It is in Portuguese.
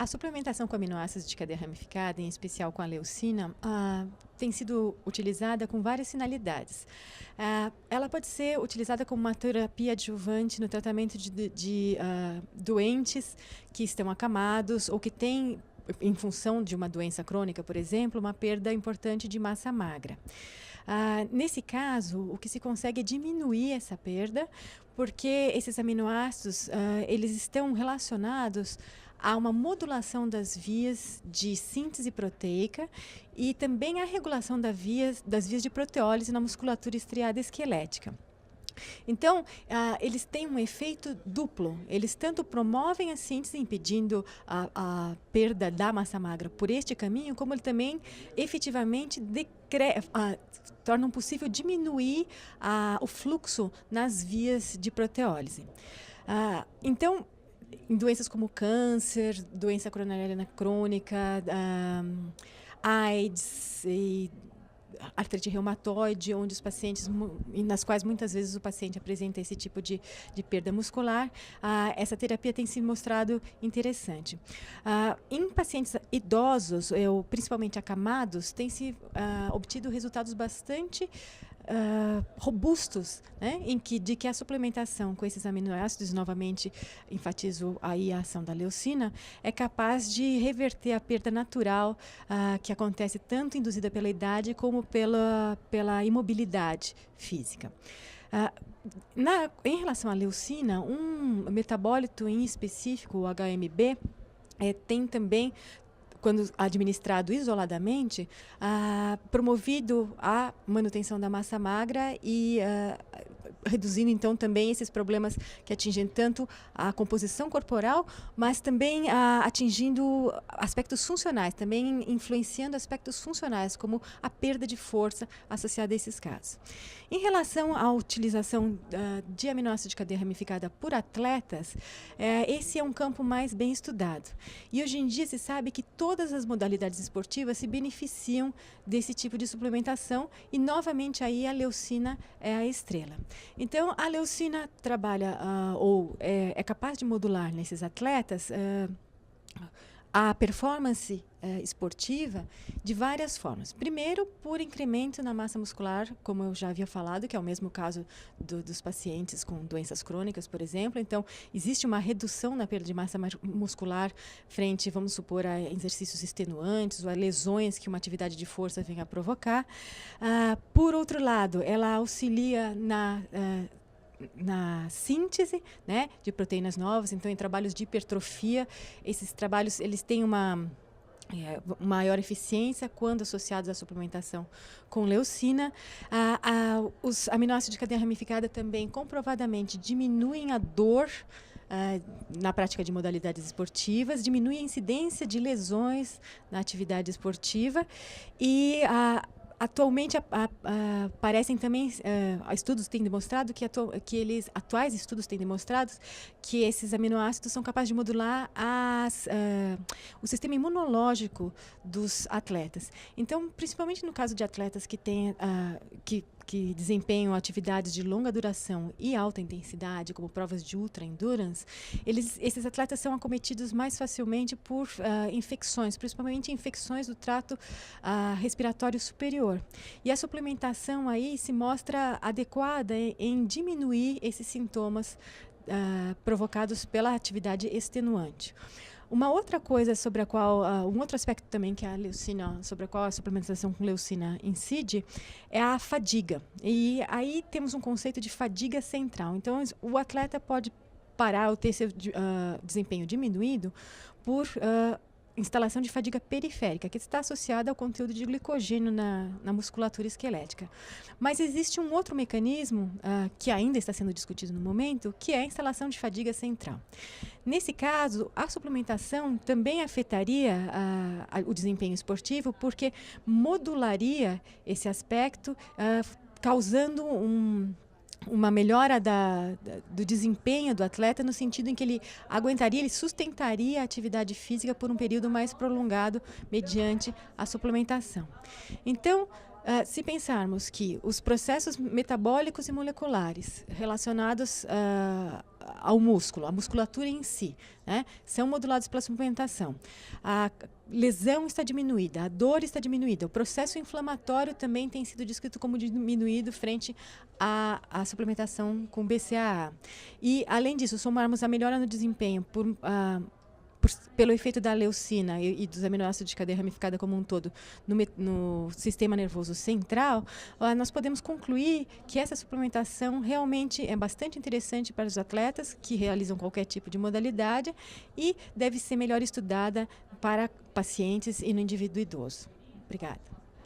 A suplementação com aminoácidos de cadeia ramificada, em especial com a leucina, tem sido utilizada com várias finalidades. Ela pode ser utilizada como uma terapia adjuvante no tratamento de doentes que estão acamados ou que têm, em função de uma doença crônica, por exemplo, uma perda importante de massa magra. Nesse caso, o que se consegue é diminuir essa perda, porque esses aminoácidos eles estão relacionados a uma modulação das vias de síntese proteica e também a regulação das vias de proteólise na musculatura estriada esquelética. Então, eles têm um efeito duplo. Eles tanto promovem a síntese, impedindo a perda da massa magra por este caminho, como ele também efetivamente tornam possível diminuir o fluxo nas vias de proteólise. Então, em doenças como câncer, doença coronariana crônica, AIDS e artrite reumatoide, onde os pacientes, nas quais muitas vezes o paciente apresenta esse tipo de perda muscular, essa terapia tem se mostrado interessante. Em pacientes idosos, principalmente acamados, tem se obtido resultados bastante robustos, né, de que a suplementação com esses aminoácidos, novamente enfatizo aí a ação da leucina, é capaz de reverter a perda natural que acontece tanto induzida pela idade como pela imobilidade física. Em relação à leucina, um metabólito em específico, o HMB, tem também, quando administrado isoladamente, promovido a manutenção da massa magra e reduzindo, então, também esses problemas que atingem tanto a composição corporal, mas também atingindo aspectos funcionais, também influenciando aspectos funcionais, como a perda de força associada a esses casos. Em relação à utilização de aminoácidos de cadeia ramificada por atletas, esse é um campo mais bem estudado. E hoje em dia se sabe que todas as modalidades esportivas se beneficiam desse tipo de suplementação e, novamente, aí a leucina é a estrela. Então, a leucina trabalha ou é capaz de modular nesses atletas a performance esportiva de várias formas. Primeiro, por incremento na massa muscular, como eu já havia falado, que é o mesmo caso dos pacientes com doenças crônicas, por exemplo. Então, existe uma redução na perda de massa muscular frente, vamos supor, a exercícios extenuantes ou a lesões que uma atividade de força venha a provocar. Por outro lado, ela auxilia na síntese, né, de proteínas novas. Então, em trabalhos de hipertrofia, esses trabalhos eles têm uma maior eficiência quando associados à suplementação com leucina. Os aminoácidos de cadeia ramificada também comprovadamente diminuem a dor na prática de modalidades esportivas, diminui a incidência de lesões na atividade esportiva e atualmente parecem também estudos têm demonstrado atuais estudos têm demonstrado que esses aminoácidos são capazes de modular o sistema imunológico dos atletas. Então, principalmente no caso de atletas que têm que desempenham atividades de longa duração e alta intensidade, como provas de ultra endurance, esses atletas são acometidos mais facilmente por infecções, principalmente infecções do trato respiratório superior. E a suplementação aí se mostra adequada em diminuir esses sintomas provocados pela atividade extenuante. Uma outra coisa sobre a qual, um outro aspecto também que a leucina, sobre a qual a suplementação com leucina incide, é a fadiga. E aí temos um conceito de fadiga central. Então, o atleta pode parar ou ter seu desempenho diminuído por instalação de fadiga periférica, que está associada ao conteúdo de glicogênio na musculatura esquelética. Mas existe um outro mecanismo que ainda está sendo discutido no momento, que é a instalação de fadiga central. Nesse caso, a suplementação também afetaria o desempenho esportivo, porque modularia esse aspecto, causando uma melhora do desempenho do atleta, no sentido em que ele sustentaria a atividade física por um período mais prolongado mediante a suplementação. Então, se pensarmos que os processos metabólicos e moleculares relacionados ao músculo, a musculatura em si, né, são modulados pela suplementação. A lesão está diminuída, a dor está diminuída, o processo inflamatório também tem sido descrito como diminuído frente à suplementação com BCAA. E, além disso, somarmos a melhora no desempenho pelo efeito da leucina e dos aminoácidos de cadeia ramificada como um todo no sistema nervoso central, nós podemos concluir que essa suplementação realmente é bastante interessante para os atletas que realizam qualquer tipo de modalidade e deve ser melhor estudada para pacientes e no indivíduo idoso. Obrigada.